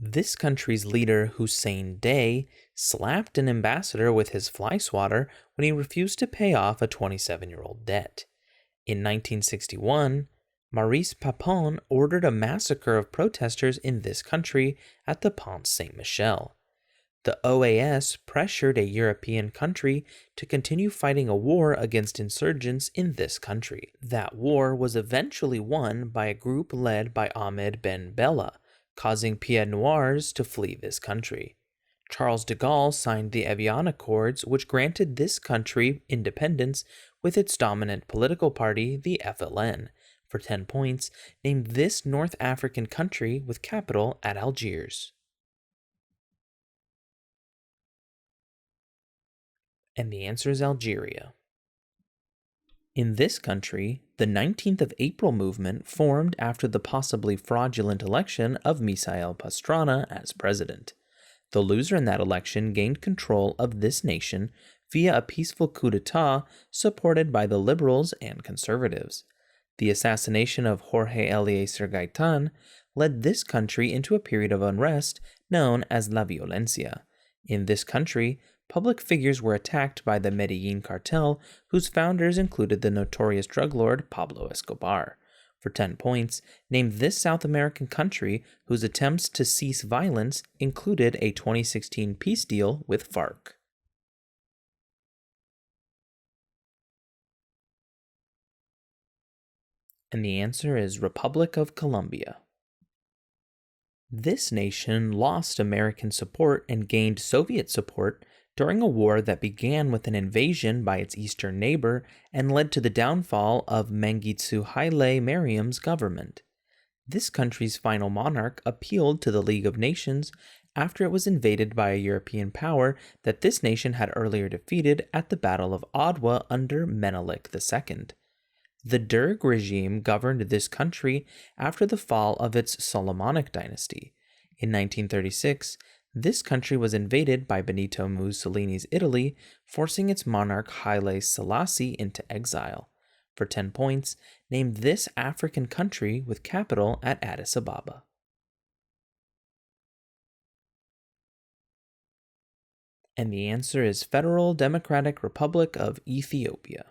This country's leader, Hussein Dey, slapped an ambassador with his fly swatter when he refused to pay off a 27-year-old debt. In 1961, Maurice Papon ordered a massacre of protesters in this country at the Pont Saint-Michel. The OAS pressured a European country to continue fighting a war against insurgents in this country. That war was eventually won by a group led by Ahmed Ben Bella, causing Pieds Noirs to flee this country. Charles de Gaulle signed the Evian Accords, which granted this country independence with its dominant political party, the FLN. For 10 points, name this North African country with capital at Algiers. And the answer is Algeria. In this country, the 19th of April movement formed after the possibly fraudulent election of Misael Pastrana as president. The loser in that election gained control of this nation via a peaceful coup d'etat supported by the liberals and conservatives. The assassination of Jorge Eliezer Gaitan led this country into a period of unrest known as La Violencia. In this country, public figures were attacked by the Medellin cartel, whose founders included the notorious drug lord Pablo Escobar. For 10 points, name this South American country whose attempts to cease violence included a 2016 peace deal with FARC. And the answer is Republic of Colombia. This nation lost American support and gained Soviet support during a war that began with an invasion by its eastern neighbor and led to the downfall of Mengistu Haile Mariam's government. This country's final monarch appealed to the League of Nations after it was invaded by a European power that this nation had earlier defeated at the Battle of Adwa under Menelik II. The Derg regime governed this country after the fall of its Solomonic dynasty. In 1936, this country was invaded by Benito Mussolini's Italy, forcing its monarch Haile Selassie into exile. For 10 points, name this African country with capital at Addis Ababa. And the answer is Federal Democratic Republic of Ethiopia.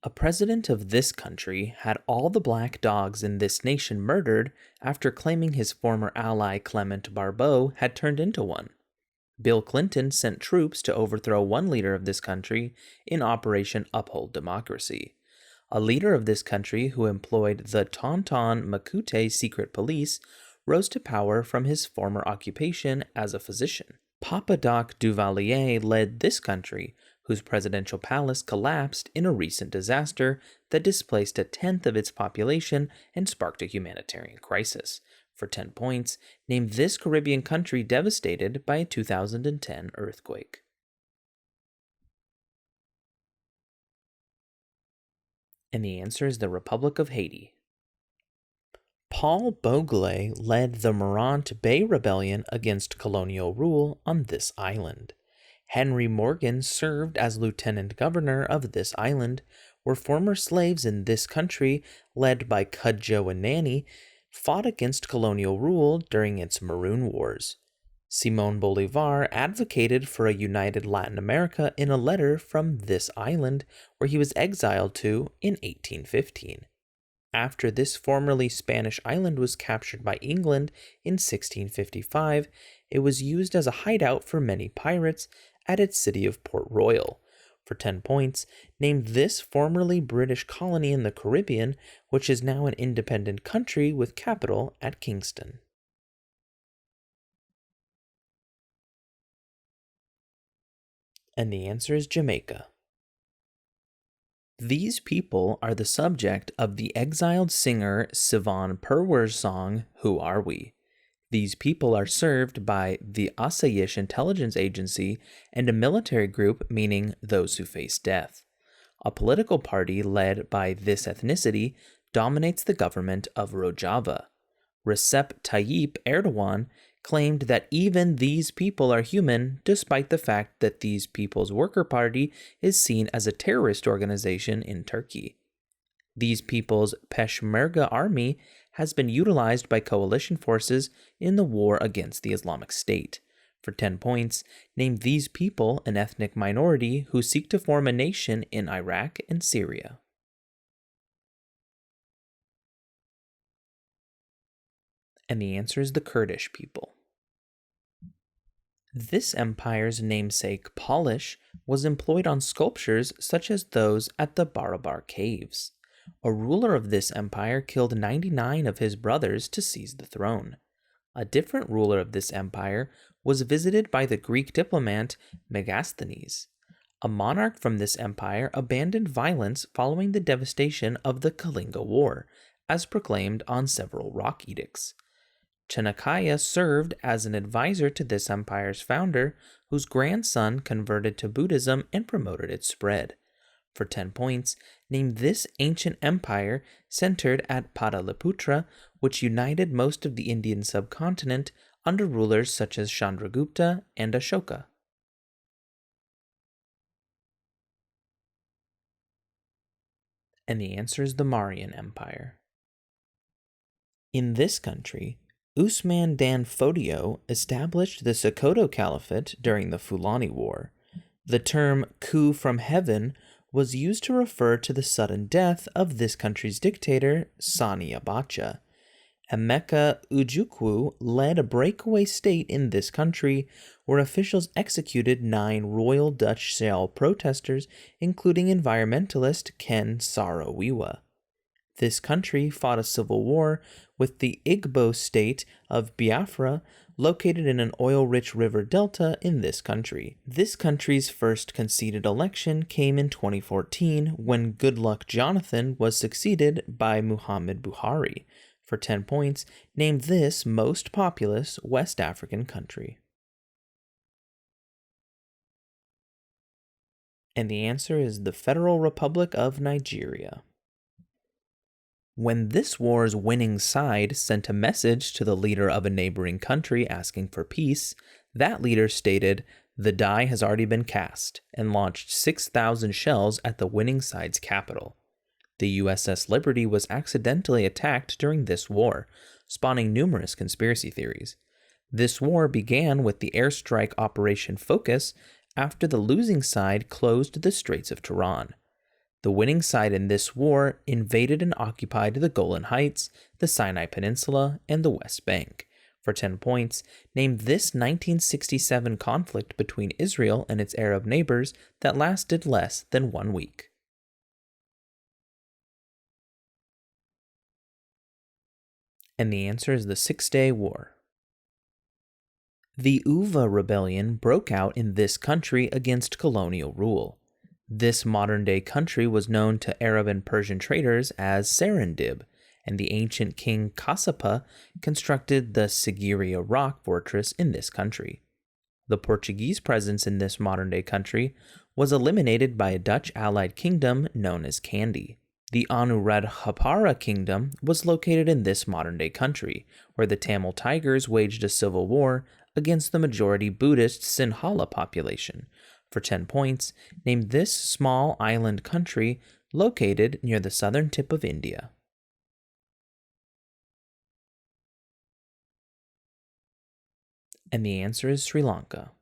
A president of this country had all the black dogs in this nation murdered after claiming his former ally Clement Barbeau had turned into one. Bill Clinton sent troops to overthrow one leader of this country in Operation Uphold Democracy. A leader of this country who employed the Tonton Makute secret police rose to power from his former occupation as a physician. Papa Doc Duvalier led this country, whose presidential palace collapsed in a recent disaster that displaced a tenth of its population and sparked a humanitarian crisis. For 10 points, name this Caribbean country devastated by a 2010 earthquake. And the answer is the Republic of Haiti. Paul Bogle led the Morant Bay Rebellion against colonial rule on this island. Henry Morgan served as lieutenant governor of this island, where former slaves in this country, led by Cudjoe and Nanny, fought against colonial rule during its Maroon Wars. Simón Bolívar advocated for a united Latin America in a letter from this island, where he was exiled to in 1815. After this formerly Spanish island was captured by England in 1655, it was used as a hideout for many pirates at its city of Port Royal. For 10 points, name this formerly British colony in the Caribbean, which is now an independent country with capital at Kingston. And the answer is Jamaica. These people are the subject of the exiled singer Sivan Purwer's song, Who Are We? These people are served by the Asayish Intelligence Agency and a military group meaning those who face death. A political party led by this ethnicity dominates the government of Rojava. Recep Tayyip Erdogan claimed that even these people are human, despite the fact that these People's Worker Party is seen as a terrorist organization in Turkey. These people's Peshmerga army has been utilized by coalition forces in the war against the Islamic State. For 10 points, name these people an ethnic minority who seek to form a nation in Iraq and Syria. And the answer is the Kurdish people. This empire's namesake, polish, was employed on sculptures such as those at the Barabar caves. A ruler of this empire killed 99 of his brothers to seize the throne. A different ruler of this empire was visited by the Greek diplomat Megasthenes. A monarch from this empire abandoned violence following the devastation of the Kalinga War, as proclaimed on several rock edicts. Chanakya served as an advisor to this empire's founder, whose grandson converted to Buddhism and promoted its spread. For 10 points, name this ancient empire centered at Pataliputra, which united most of the Indian subcontinent under rulers such as Chandragupta and Ashoka. And the answer is the Mauryan Empire. In this country, Usman Dan Fodio established the Sokoto Caliphate during the Fulani War. The term coup from heaven was used to refer to the sudden death of this country's dictator, Sani Abacha. Emeka Ojukwu led a breakaway state in this country where officials executed 9 Royal Dutch Shell protesters, including environmentalist Ken Saro-Wiwa. This country fought a civil war with the Igbo state of Biafra, located in an oil-rich river delta in this country. This country's first conceded election came in 2014 when Goodluck Jonathan was succeeded by Muhammad Buhari. For 10 points, name this most populous West African country. And the answer is the Federal Republic of Nigeria. When this war's winning side sent a message to the leader of a neighboring country asking for peace, that leader stated, "The die has already been cast," and launched 6,000 shells at the winning side's capital. The USS Liberty was accidentally attacked during this war, spawning numerous conspiracy theories. This war began with the airstrike Operation Focus after the losing side closed the Straits of Tehran. The winning side in this war invaded and occupied the Golan Heights, the Sinai Peninsula, and the West Bank. For 10 points, name this 1967 conflict between Israel and its Arab neighbors that lasted less than 1 week. And the answer is the 6-Day War. The Uva Rebellion broke out in this country against colonial rule. This modern-day country was known to Arab and Persian traders as Serendib, and the ancient king Cassapa constructed the Sigiriya rock fortress in this country. The Portuguese presence in this modern-day country was eliminated by a Dutch allied kingdom known as Kandy. The Anuradhapara kingdom was located in this modern-day country, where the Tamil Tigers waged a civil war against the majority Buddhist Sinhala population. For 10 points, name this small island country located near the southern tip of India. And the answer is Sri Lanka.